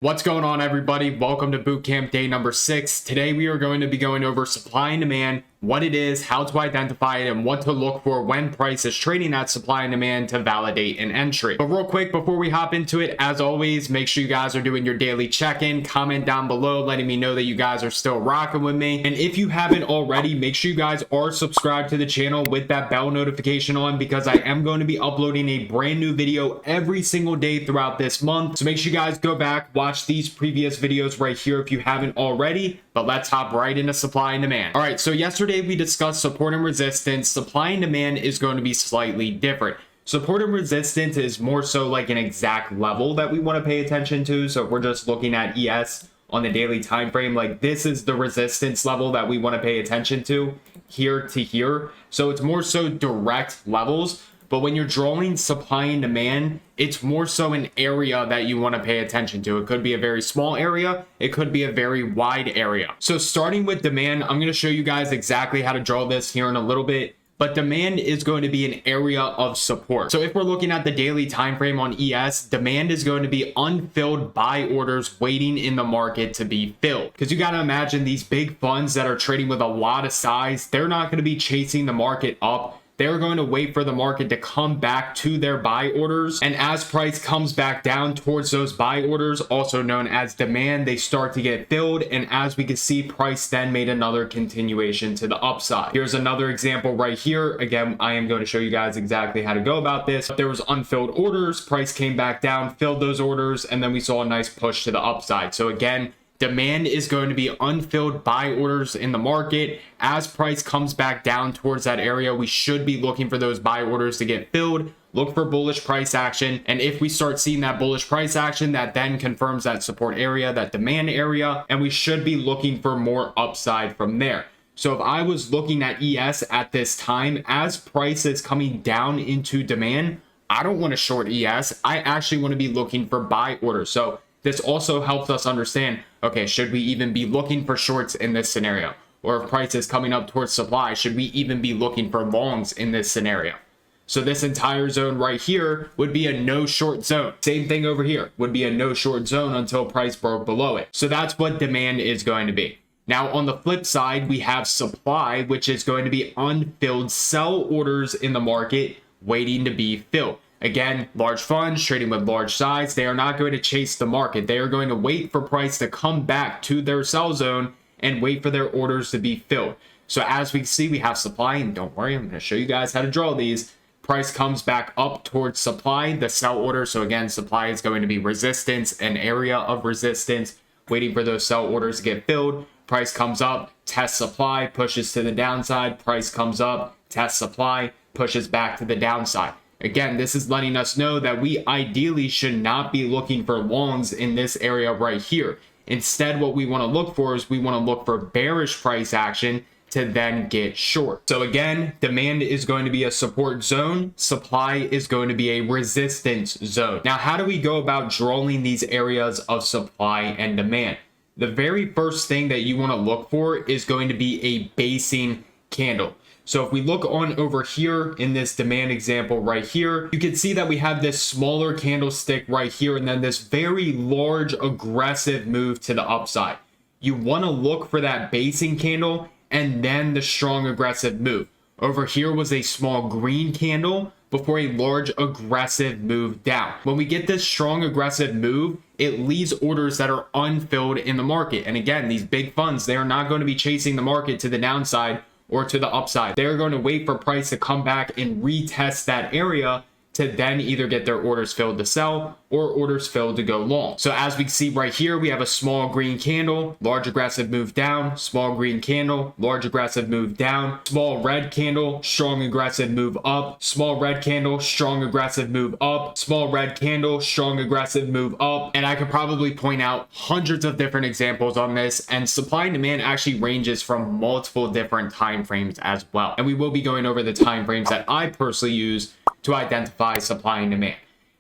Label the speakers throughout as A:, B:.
A: What's going on, everybody? Welcome to bootcamp day number 6. Today we are going to be going over supply and demand, what it is, how to identify it, and what to look for when price is trading at supply and demand to validate an entry. But real quick, before we hop into it, as always, make sure you guys are doing your daily check-in. Comment down below letting me know that you guys are still rocking with me. And if you haven't already, make sure you guys are subscribed to the channel with that bell notification on, because I am going to be uploading a brand new video every single day throughout this month. So make sure you guys go back, watch these previous videos right here if you haven't already. But let's hop right into supply and demand. All right, so yesterday we discussed support and resistance. Supply and demand is going to be slightly different. Support and resistance is more so like an exact level that we want to pay attention to. So if we're just looking at ES on the daily time frame, like this is the resistance level that we want to pay attention to here to here. So it's more so direct levels. But when you're drawing supply and demand, it's more so an area that you want to pay attention to. It could be a very small area. It could be a very wide area. So starting with demand, I'm going to show you guys exactly how to draw this here in a little bit. But demand is going to be an area of support. So if we're looking at the daily time frame on ES, demand is going to be unfilled buy orders waiting in the market to be filled. Because you got to imagine these big funds that are trading with a lot of size, they're not going to be chasing the market up. They're going to wait for the market to come back to their buy orders. And as price comes back down towards those buy orders, also known as demand, they start to get filled. And as we can see, price then made another continuation to the upside. Here's another example right here. Again, I am going to show you guys exactly how to go about this. There was unfilled orders, price came back down, filled those orders, and then we saw a nice push to the upside. So again, demand is going to be unfilled buy orders in the market. As price comes back down towards that area, we should be looking for those buy orders to get filled. Look for bullish price action. And if we start seeing that bullish price action, that then confirms that support area, that demand area, and we should be looking for more upside from there. So if I was looking at ES at this time, as price is coming down into demand, I don't want to short ES. I actually want to be looking for buy orders. So this also helps us understand, okay, should we even be looking for shorts in this scenario? Or if price is coming up towards supply, should we even be looking for longs in this scenario? So this entire zone right here would be a no short zone. Same thing over here would be a no short zone until price broke below it. So that's what demand is going to be. Now on the flip side, we have supply, which is going to be unfilled sell orders in the market waiting to be filled. Again, large funds trading with large size, they are not going to chase the market. They are going to wait for price to come back to their sell zone and wait for their orders to be filled. So as we see, we have supply, and don't worry, I'm going to show you guys how to draw these. Price comes back up towards supply, the sell order. So again, supply is going to be resistance, an area of resistance, waiting for those sell orders to get filled. Price comes up, tests supply, pushes to the downside. Price comes up, tests supply, pushes back to the downside. Again, this is letting us know that we ideally should not be looking for longs in this area right here. Instead, what we want to look for is we want to look for bearish price action to then get short. So again, demand is going to be a support zone. Supply is going to be a resistance zone. Now, how do we go about drawing these areas of supply and demand? The very first thing that you want to look for is going to be a basing candle. So if we look on over here in this demand example right here, you can see that we have this smaller candlestick right here and then this very large aggressive move to the upside. You want to look for that basing candle and then the strong aggressive move. Over here was a small green candle before a large aggressive move down. When we get this strong aggressive move, it leaves orders that are unfilled in the market. And again, these big funds, they are not going to be chasing the market to the downside or to the upside. They're going to wait for price to come back and retest that area to then either get their orders filled to sell or orders filled to go long. So as we see right here, we have a small green candle, large aggressive move down, small green candle, large aggressive move down, small red candle, strong aggressive move up, small red candle, strong aggressive move up, small red candle, strong aggressive move up. And I could probably point out hundreds of different examples on this, and supply and demand actually ranges from multiple different time frames as well. And we will be going over the time frames that I personally use to identify supply and demand.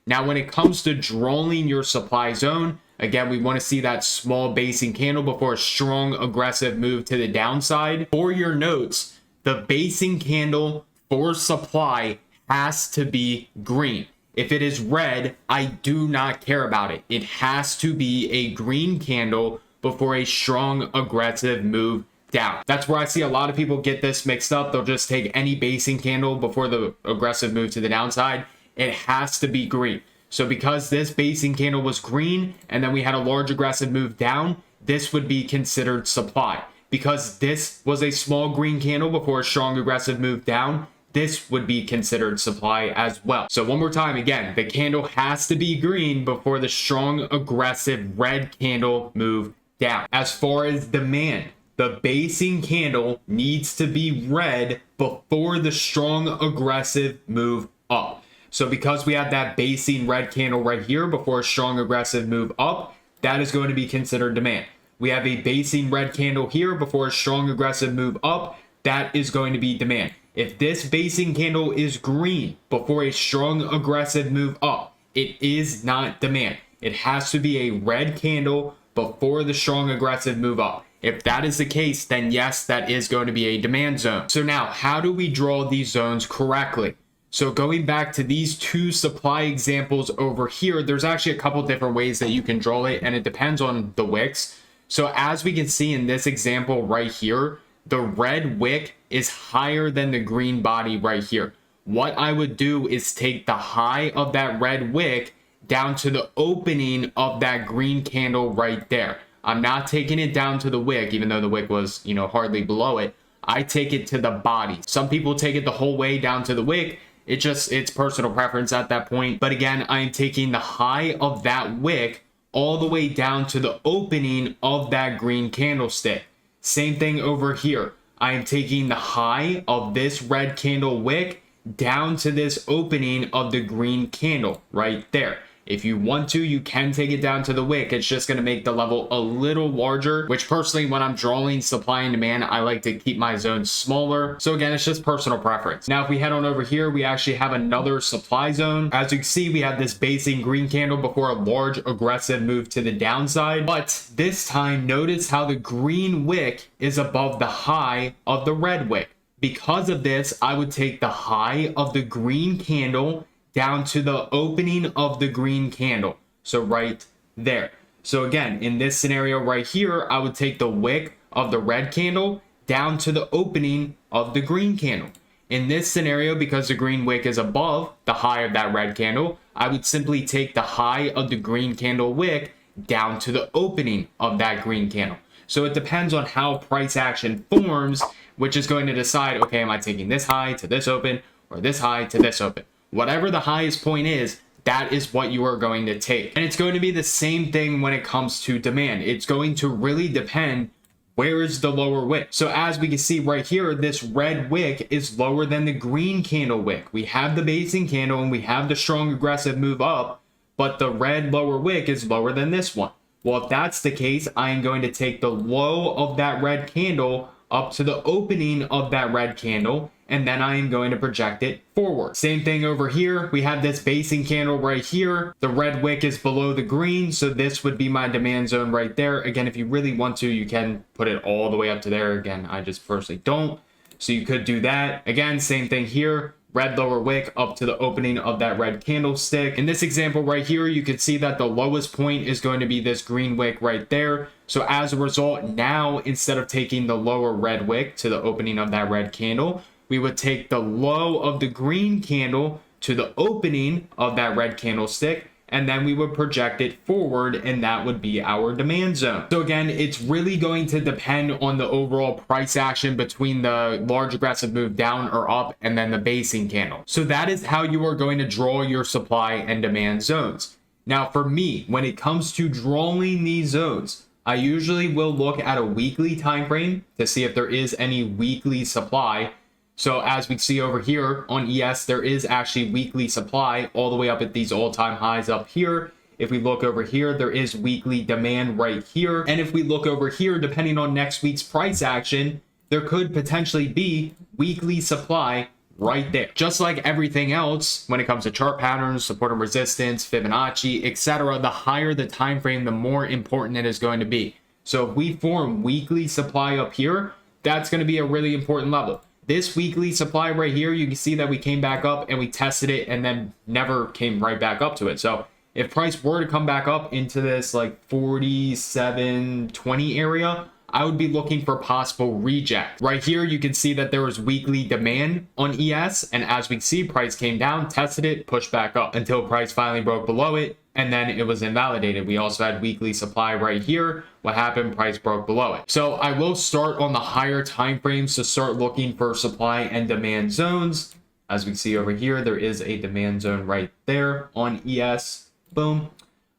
A: Now, when it comes to drawing your supply zone, again, we want to see that small basing candle before a strong aggressive move to the downside. For your notes, the basing candle for supply has to be green. If it is red, I do not care about it. It has to be a green candle before a strong aggressive move down. That's where I see a lot of people get this mixed up. They'll just take any basing candle before the aggressive move to the downside. It has to be green. So because this basing candle was green and then we had a large aggressive move down, this would be considered supply. Because this was a small green candle before a strong aggressive move down, this would be considered supply as well. So one more time, again, the candle has to be green before the strong aggressive red candle move down. As far as demand, the basing candle needs to be red before the strong aggressive move up. So because we have that basing red candle right here before a strong aggressive move up, that is going to be considered demand. We have a basing red candle here before a strong aggressive move up, that is going to be demand. If this basing candle is green before a strong aggressive move up, it is not demand. It has to be a red candle before the strong aggressive move up. If that is the case, then yes, that is going to be a demand zone. So now, how do we draw these zones correctly? So going back to these two supply examples over here, there's actually a couple different ways that you can draw it, and it depends on the wicks. So as we can see in this example right here, the red wick is higher than the green body right here. What I would do is take the high of that red wick down to the opening of that green candle right there. I'm not taking it down to the wick, even though the wick was, hardly below it. I take it to the body. Some people take it the whole way down to the wick. It's personal preference at that point. But again, I'm taking the high of that wick all the way down to the opening of that green candlestick. Same thing over here. I am taking the high of this red candle wick down to this opening of the green candle right there. If you want to, you can take it down to the wick. It's just going to make the level a little larger, which personally, when I'm drawing supply and demand, I like to keep my zones smaller. So again, it's just personal preference. Now, if we head on over here, we actually have another supply zone. As you can see, we have this basing green candle before a large aggressive move to the downside. But this time, notice how the green wick is above the high of the red wick. Because of this, I would take the high of the green candle down to the opening of the green candle. So right there. So again, in this scenario right here, I would take the wick of the red candle down to the opening of the green candle. In this scenario, because the green wick is above the high of that red candle, I would simply take the high of the green candle wick down to the opening of that green candle. So it depends on how price action forms, which is going to decide, okay, am I taking this high to this open or this high to this open? Whatever the highest point is, that is what you are going to take. And it's going to be the same thing when it comes to demand. It's going to really depend where is the lower wick. So as we can see right here, this red wick is lower than the green candle wick. We have the basing candle and we have the strong aggressive move up, but the red lower wick is lower than this one. Well, if that's the case, I am going to take the low of that red candle up to the opening of that red candle, and then I am going to project it forward. Same thing over here. We have this basing candle right here. The red wick is below the green, so this would be my demand zone right there. Again, if you really want to, you can put it all the way up to there. Again, I just personally don't. So you could do that. Again, same thing here. Red lower wick up to the opening of that red candlestick. In this example right here, you can see that the lowest point is going to be this green wick right there. So as a result, now instead of taking the lower red wick to the opening of that red candle, we would take the low of the green candle to the opening of that red candlestick, and then we would project it forward, and that would be our demand zone. So again, it's really going to depend on the overall price action between the large aggressive move down or up and then the basing candle. So that is how you are going to draw your supply and demand zones. Now for me, when it comes to drawing these zones, I usually will look at a weekly time frame to see if there is any weekly supply. So as we see over here on ES, there is actually weekly supply all the way up at these all-time highs up here. If we look over here, there is weekly demand right here. And if we look over here, depending on next week's price action, there could potentially be weekly supply right there. Just like everything else, when it comes to chart patterns, support and resistance, Fibonacci, etc., the higher the time frame, the more important it is going to be. So if we form weekly supply up here, that's going to be a really important level. this weekly supply right here, you can see that we came back up and we tested it and then never came right back up to it. So if price were to come back up into this like 47.20 area, I would be looking for possible reject. Right here, you can see that there was weekly demand on ES. And as we see, price came down, tested it, pushed back up until price finally broke below it. And then it was invalidated. We also had weekly supply right here. What happened? Price broke below it. So I will start on the higher time frames to start looking for supply and demand zones. As we see over here, there is a demand zone right there on ES. Boom.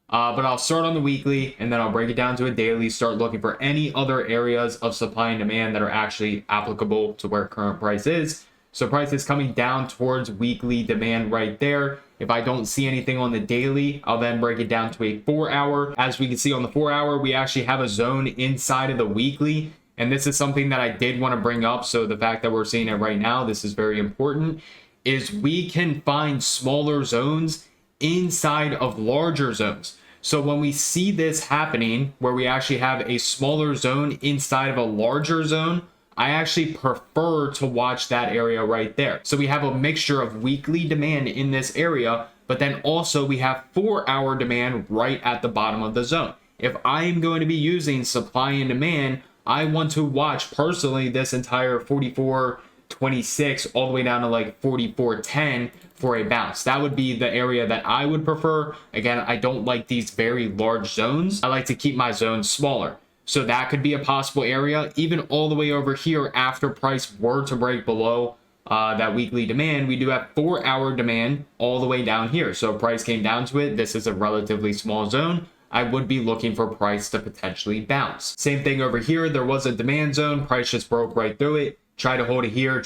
A: But I'll start on the weekly and then I'll break it down to a daily, start looking for any other areas of supply and demand that are actually applicable to where current price is. So price is coming down towards weekly demand right there. If I don't see anything on the daily, I'll then break it down to a 4 hour. As we can see on the 4 hour, we actually have a zone inside of the weekly. And this is something that I did want to bring up. So the fact that we're seeing it right now, this is very important, is we can find smaller zones inside of larger zones. So when we see this happening, where we actually have a smaller zone inside of a larger zone, I actually prefer to watch that area right there. So we have a mixture of weekly demand in this area, but then also we have 4 hour demand right at the bottom of the zone. If I am going to be using supply and demand, I want to watch personally this entire 44.26 all the way down to like 44.10 for a bounce. That would be the area that I would prefer. Again, I don't like these very large zones. I like to keep my zones smaller. So that could be a possible area, even all the way over here after price were to break below that weekly demand. We do have 4 hour demand all the way down here. So if price came down to it, this is a relatively small zone. I would be looking for price to potentially bounce. Same thing over here. There was a demand zone. Price just broke right through it. Try to hold it here,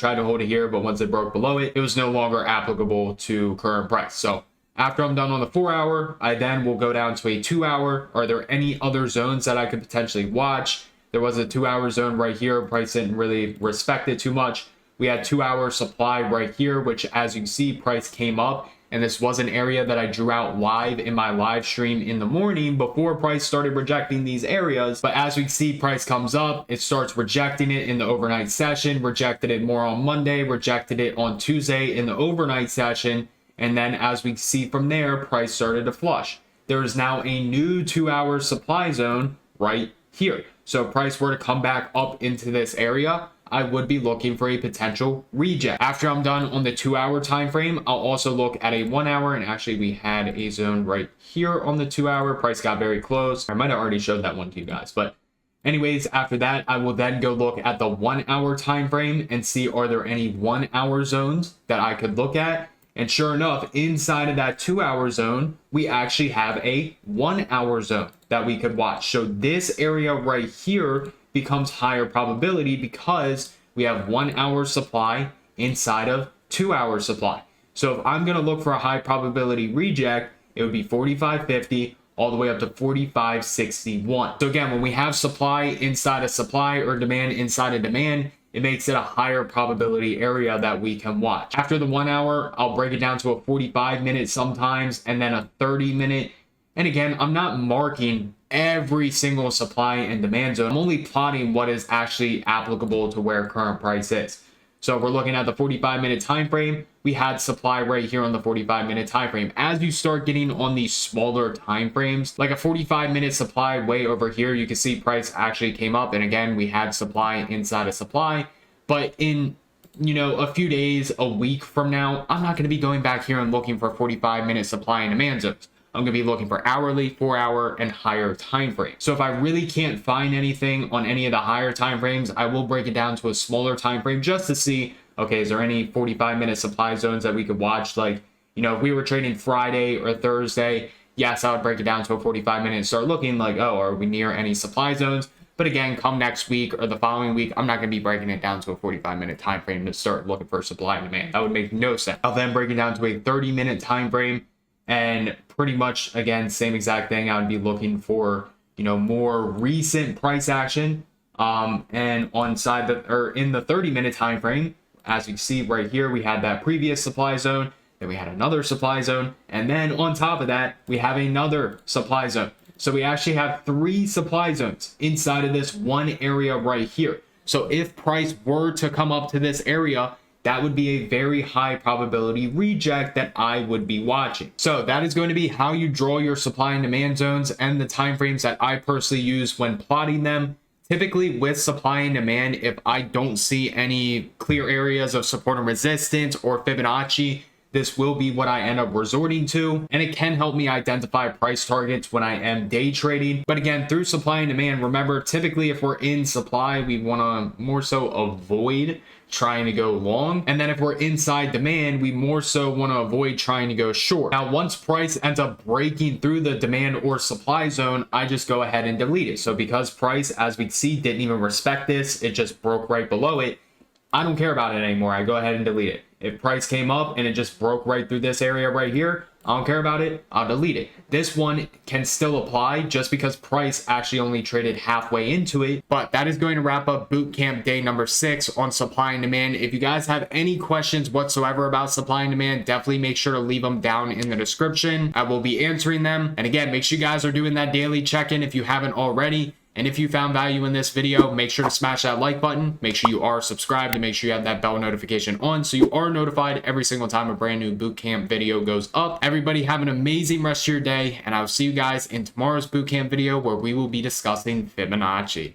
A: but once it broke below it, it was no longer applicable to current price. So after I'm done on the 4 hour, I then will go down to a 2 hour. Are there any other zones that I could potentially watch? There was a 2 hour zone right here. Price didn't really respect it too much. We had 2 hour supply right here, which as you see, price came up. And this was an area that I drew out live in my live stream in the morning before price started rejecting these areas. But as we see, price comes up, it starts rejecting it in the overnight session, rejected it more on Monday, rejected it on Tuesday in the overnight session. And then as we see from there, price started to flush. There is now a new 2 hour supply zone right here. So if price were to come back up into this area, I would be looking for a potential reject. After I'm done on the 2 hour time frame, I'll also look at a 1 hour, and actually we had a zone right here on the 2 hour. Price got very close. I might have already showed that one to you guys, but anyways, after that, I will then go look at the 1 hour time frame and see, are there any 1 hour zones that I could look at? And sure enough, inside of that 2 hour zone, we actually have a 1 hour zone that we could watch. So this area right here becomes higher probability because we have 1 hour supply inside of 2 hour supply. So if I'm going to look for a high probability reject, it would be 45.50 all the way up to 45.61. So again, when we have supply inside of supply or demand inside of demand, it makes it a higher probability area that we can watch. After the 1 hour, I'll break it down to a 45-minute sometimes, and then a 30-minute. And again, I'm not marking every single supply and demand zone. I'm only plotting what is actually applicable to where current price is. So if we're looking at the 45-minute time frame, we had supply right here on the 45-minute time frame. As you start getting on these smaller time frames, like a 45-minute supply way over here, you can see price actually came up, and again, we had supply inside of supply. But in a few days, a week from now, I'm not going to be going back here and looking for 45-minute supply and demand zones. I'm going to be looking for hourly, 4 hour, and higher time frames. So if I really can't find anything on any of the higher time frames, I will break it down to a smaller time frame just to see, okay, is there any 45-minute supply zones that we could watch? Like, if we were trading Friday or Thursday, yes, I would break it down to a 45-minute and start looking like, oh, are we near any supply zones? But again, come next week or the following week, I'm not going to be breaking it down to a 45-minute time frame to start looking for supply and demand. That would make no sense. I'll then break it down to a 30-minute time frame. And pretty much, again, same exact thing. I would be looking for, more recent price action. And on side in the 30-minute time frame, as you see right here, we had that previous supply zone. Then we had another supply zone. And then on top of that, we have another supply zone. So we actually have 3 supply zones inside of this one area right here. So if price were to come up to this area, that would be a very high probability reject that I would be watching. So that is going to be how you draw your supply and demand zones and the timeframes that I personally use when plotting them. Typically with supply and demand, if I don't see any clear areas of support and resistance or Fibonacci, this will be what I end up resorting to, and it can help me identify price targets when I am day trading. But again, through supply and demand, remember, typically if we're in supply, we want to more so avoid trying to go long, and then if we're inside demand, we more so want to avoid trying to go short. Now once price ends up breaking through the demand or supply zone, I just go ahead and delete it. So because price, as we see, didn't even respect this, it just broke right below it, I don't care about it anymore. I go ahead and delete it. If price came up and it just broke right through this area right here, I don't care about it, I'll delete it. This one can still apply just because price actually only traded halfway into it. But that is going to wrap up bootcamp day number 6 on supply and demand. If you guys have any questions whatsoever about supply and demand, definitely make sure to leave them down in the description. I will be answering them. And again, make sure you guys are doing that daily check-in if you haven't already. And if you found value in this video, make sure to smash that like button. Make sure you are subscribed and make sure you have that bell notification on so you are notified every single time a brand new bootcamp video goes up. Everybody have an amazing rest of your day, and I'll see you guys in tomorrow's bootcamp video where we will be discussing Fibonacci.